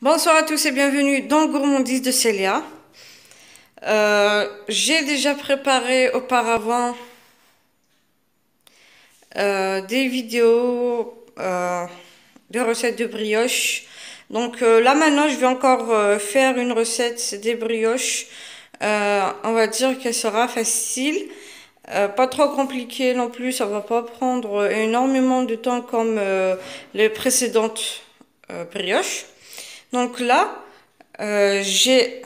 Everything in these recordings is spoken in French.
Bonsoir à tous et bienvenue dans Gourmandise de Célia. J'ai déjà préparé auparavant des vidéos de recettes de brioche. Donc là maintenant je vais encore faire une recette des brioches. On va dire qu'elle sera facile. Pas trop compliqué non plus, ça va pas prendre énormément de temps comme les précédentes brioches. Donc là, j'ai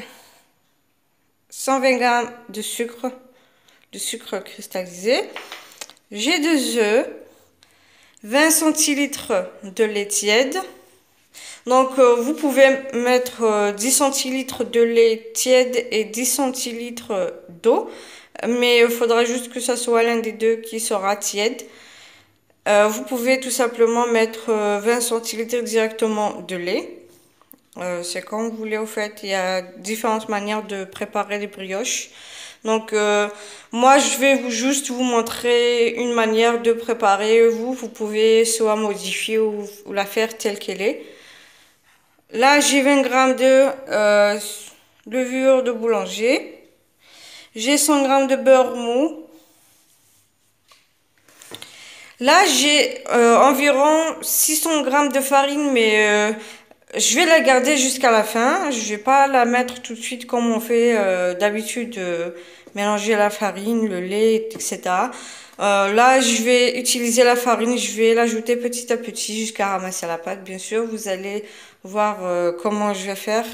120 grammes de sucre cristallisé. J'ai 2 œufs, 20 centilitres de lait tiède. Donc vous pouvez mettre 10 centilitres de lait tiède et 10 centilitres d'eau. Mais il faudra juste que ça soit l'un des deux qui sera tiède. Vous pouvez tout simplement mettre 20 centilitres directement de lait. C'est comme vous voulez au fait, il y a différentes manières de préparer les brioches. Donc moi je vais juste vous montrer une manière de préparer. Vous pouvez soit modifier ou la faire telle qu'elle est. Là j'ai 20 grammes de levure de boulanger. J'ai 100 grammes de beurre mou. Là j'ai environ 600 grammes de farine, mais je vais la garder jusqu'à la fin. Je vais pas la mettre tout de suite comme on fait d'habitude, mélanger la farine, le lait, etc. Là, je vais utiliser la farine, je vais l'ajouter petit à petit jusqu'à ramasser la pâte. Bien sûr, vous allez voir comment je vais faire.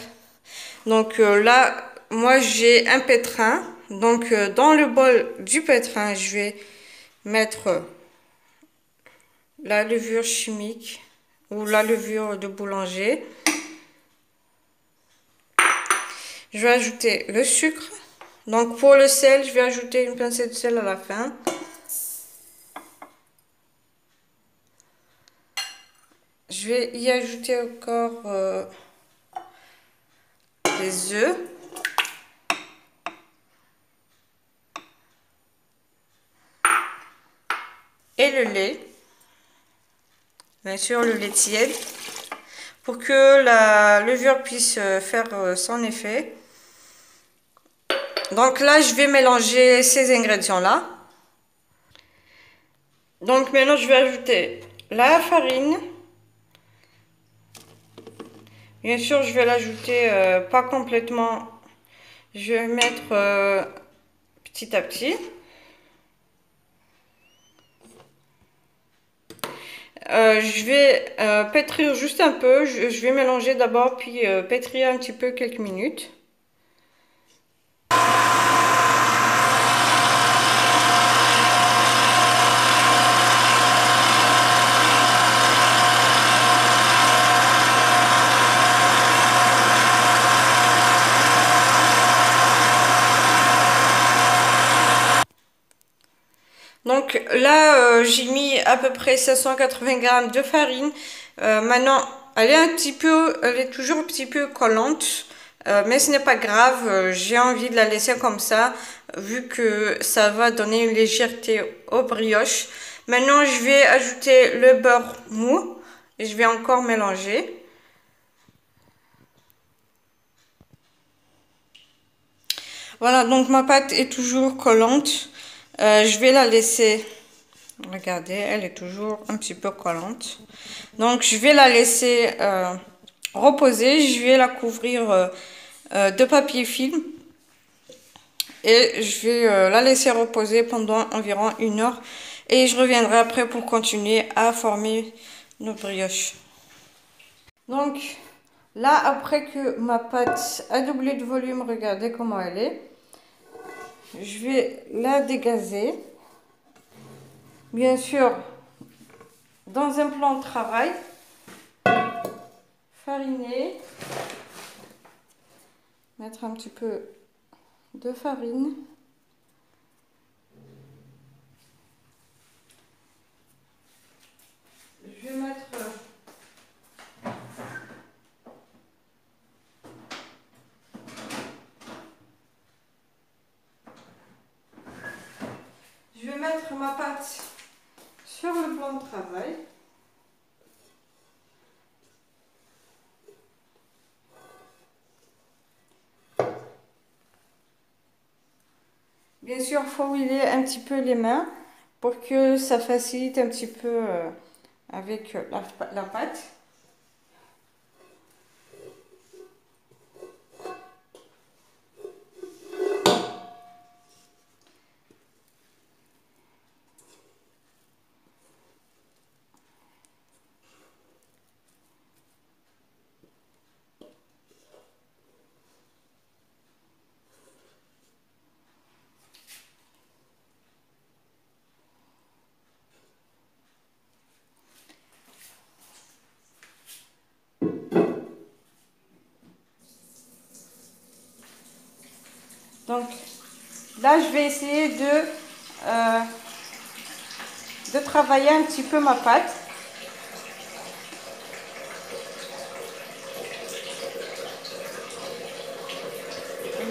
Donc là, moi j'ai un pétrin. Donc dans le bol du pétrin, je vais mettre la levure chimique ou la levure de boulanger. Je vais ajouter le sucre. Donc pour le sel, je vais ajouter une pincée de sel à la fin. Je vais y ajouter encore les œufs. Et le lait. Bien sûr le lait tiède. Pour que la levure puisse faire son effet. Donc là, je vais mélanger ces ingrédients-là. Donc maintenant, je vais ajouter la farine. Bien sûr, je vais l'ajouter pas complètement. Je vais mettre petit à petit. Je vais pétrir juste un peu. Je vais mélanger d'abord, puis pétrir un petit peu quelques minutes. Donc là, j'ai mis à peu près 580 grammes de farine. Maintenant, elle est toujours un petit peu collante, mais ce n'est pas grave. J'ai envie de la laisser comme ça, vu que ça va donner une légèreté aux brioches. Maintenant, je vais ajouter le beurre mou et je vais encore mélanger. Voilà, donc ma pâte est toujours collante. Je vais la laisser. Regardez, elle est toujours un petit peu collante. Donc, je vais la laisser reposer. Je vais la couvrir de papier film. Et je vais la laisser reposer pendant environ 1 heure. Et je reviendrai après pour continuer à former nos brioches. Donc, là, après que ma pâte a doublé de volume, regardez comment elle est. Je vais la dégazer. Bien sûr, dans un plan de travail, fariner, mettre un petit peu de farine. Je vais mettre ma pâte sur le plan de travail. Bien sûr, il faut huiler un petit peu les mains pour que ça facilite un petit peu avec la pâte. Donc là, je vais essayer de travailler un petit peu ma pâte.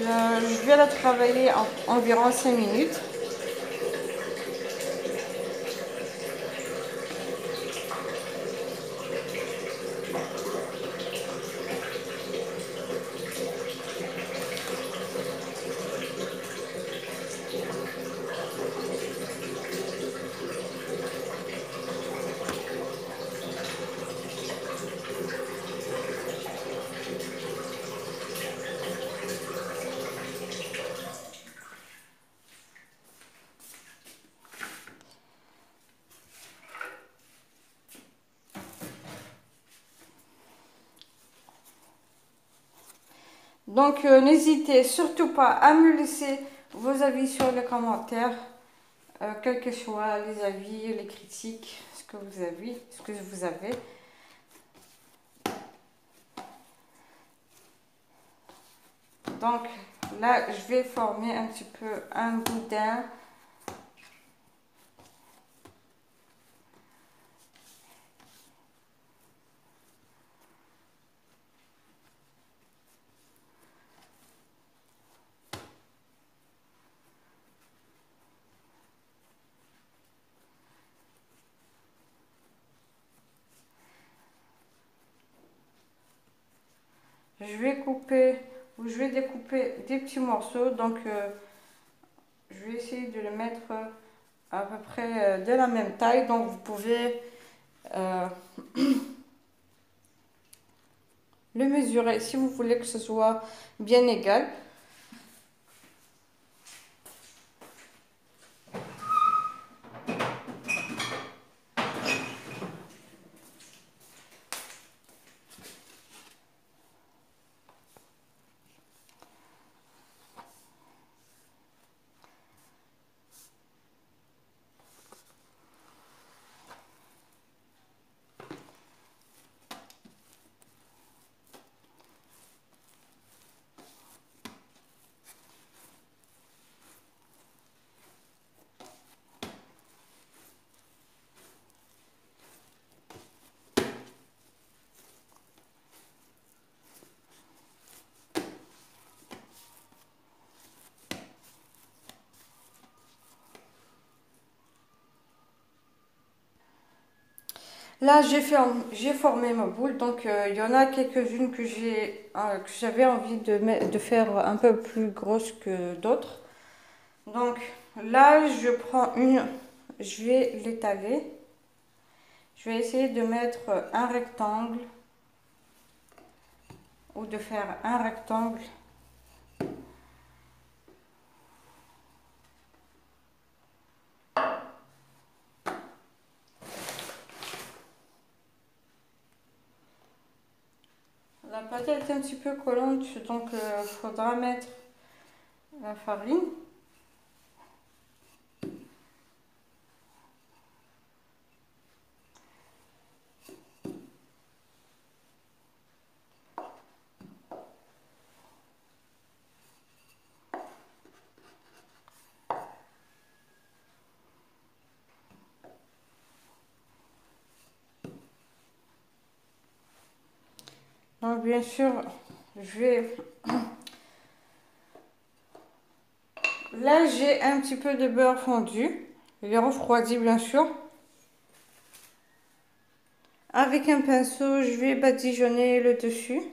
Je vais la travailler en environ 5 minutes. Donc, n'hésitez surtout pas à me laisser vos avis sur les commentaires, quels que soient les avis, les critiques, ce que vous avez. Donc, là, je vais former un petit peu un boudin. Je vais couper ou je vais découper des petits morceaux. Donc, je vais essayer de les mettre à peu près de la même taille. Donc, vous pouvez le mesurer si vous voulez que ce soit bien égal. Là, j'ai formé ma boule, donc il y en a quelques-unes que j'avais envie de faire un peu plus grosses que d'autres. Donc là, je vais l'étaler. Je vais essayer de mettre un rectangle ou de faire un rectangle. La pâte est un petit peu collante, donc il faudra mettre la farine. Donc bien sûr, je vais... Là, j'ai un petit peu de beurre fondu. Il est refroidi bien sûr. Avec un pinceau, je vais badigeonner le dessus.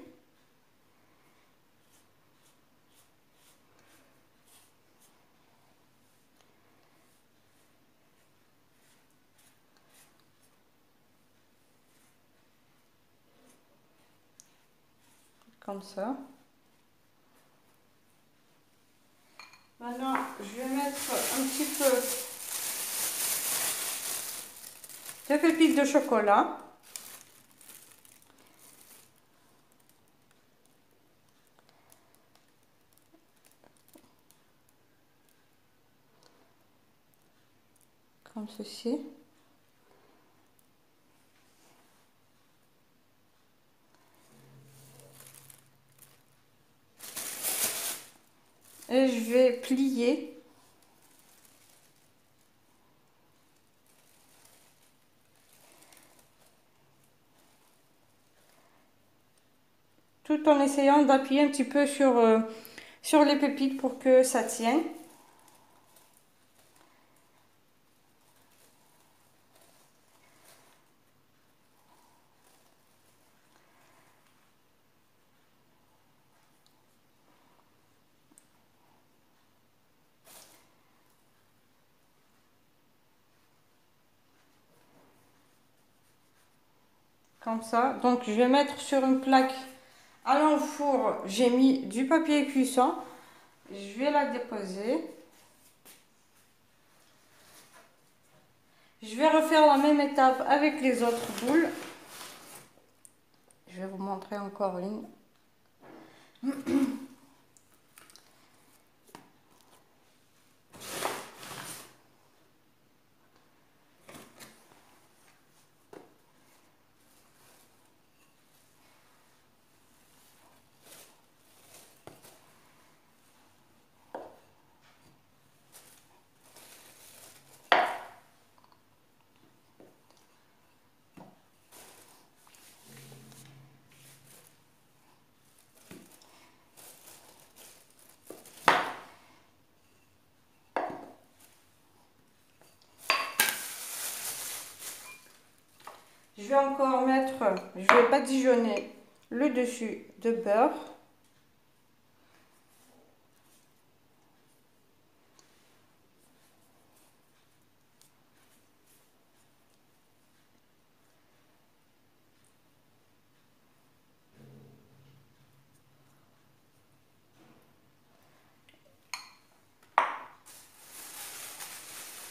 comme ça. Maintenant, je vais mettre un petit peu de pépites de chocolat. Comme ceci. Et je vais plier. Tout en essayant d'appuyer un petit peu sur les pépites pour que ça tienne. Comme ça. Donc je vais mettre sur une plaque à l'enfour. J'ai mis du papier cuisson. Je vais la déposer. Je vais refaire la même étape avec les autres boules. Je vais vous montrer encore une. Je vais encore mettre, je vais badigeonner le dessus de beurre.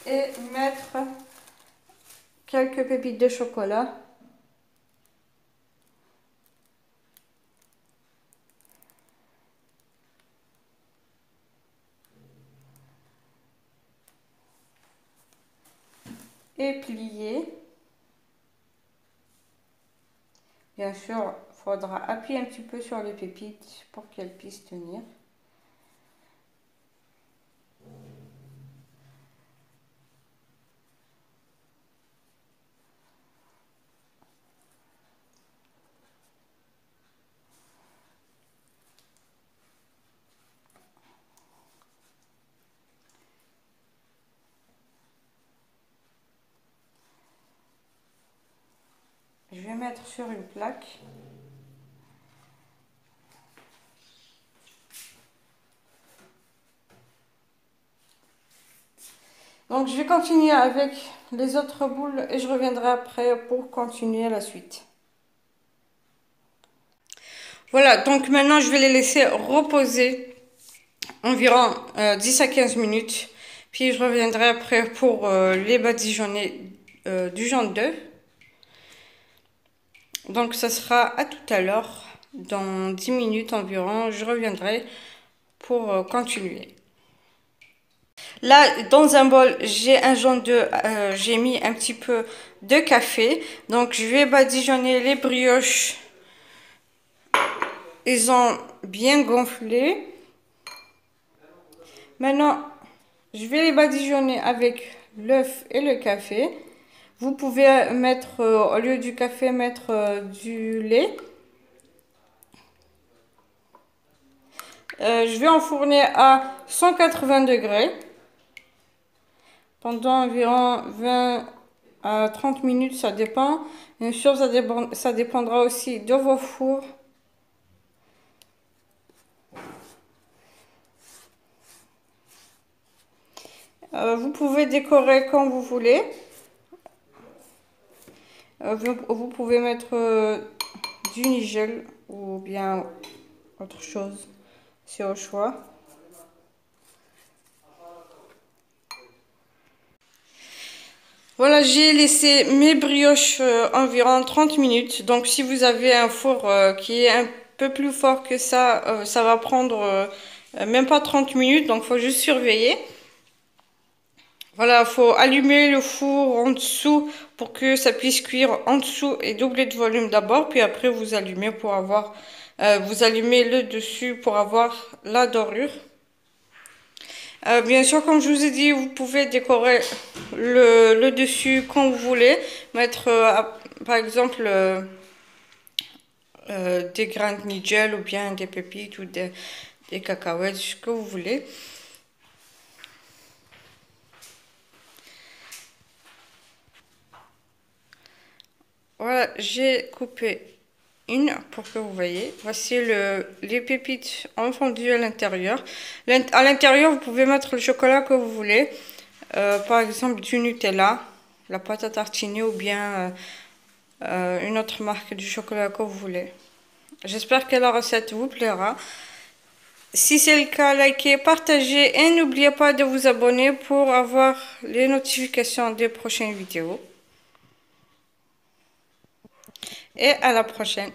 Et mettre quelques pépites de chocolat. Et plier. Bien sûr, il faudra appuyer un petit peu sur les pépites pour qu'elles puissent tenir. Je vais mettre sur une plaque. Donc je vais continuer avec les autres boules et je reviendrai après pour continuer la suite. Voilà, donc maintenant je vais les laisser reposer environ 10 à 15 minutes. Puis je reviendrai après pour les badigeonner du jaune d'œuf. Donc ça sera à tout à l'heure. Dans 10 minutes environ, je reviendrai pour continuer. Là, dans un bol, j'ai un jaune d'œuf, j'ai mis un petit peu de café. Donc je vais badigeonner les brioches. Ils ont bien gonflé. Maintenant, je vais les badigeonner avec l'œuf et le café. Vous pouvez mettre, au lieu du café, mettre du lait. Je vais enfourner à 180 degrés pendant environ 20 à 30 minutes, ça dépend. Bien sûr, ça dépendra aussi de vos fours. Vous pouvez décorer comme vous voulez. Vous pouvez mettre du nigel ou bien autre chose, c'est au choix. Voilà, j'ai laissé mes brioches environ 30 minutes. Donc si vous avez un four qui est un peu plus fort que ça va prendre même pas 30 minutes. Donc il faut juste surveiller. Voilà, il faut allumer le four en dessous pour que ça puisse cuire en dessous et doubler de volume d'abord. Puis après vous allumez pour avoir, vous allumez le dessus pour avoir la dorure. Bien sûr, comme je vous ai dit, vous pouvez décorer le dessus quand vous voulez. Mettre, par exemple, des grains de nigel ou bien des pépites ou des cacahuètes, ce que vous voulez. Voilà, j'ai coupé une pour que vous voyez. Voici les pépites en fondu à l'intérieur. À l'intérieur, vous pouvez mettre le chocolat que vous voulez. Par exemple, du Nutella, la pâte à tartiner ou bien une autre marque du chocolat que vous voulez. J'espère que la recette vous plaira. Si c'est le cas, likez, partagez et n'oubliez pas de vous abonner pour avoir les notifications des prochaines vidéos. Et à la prochaine.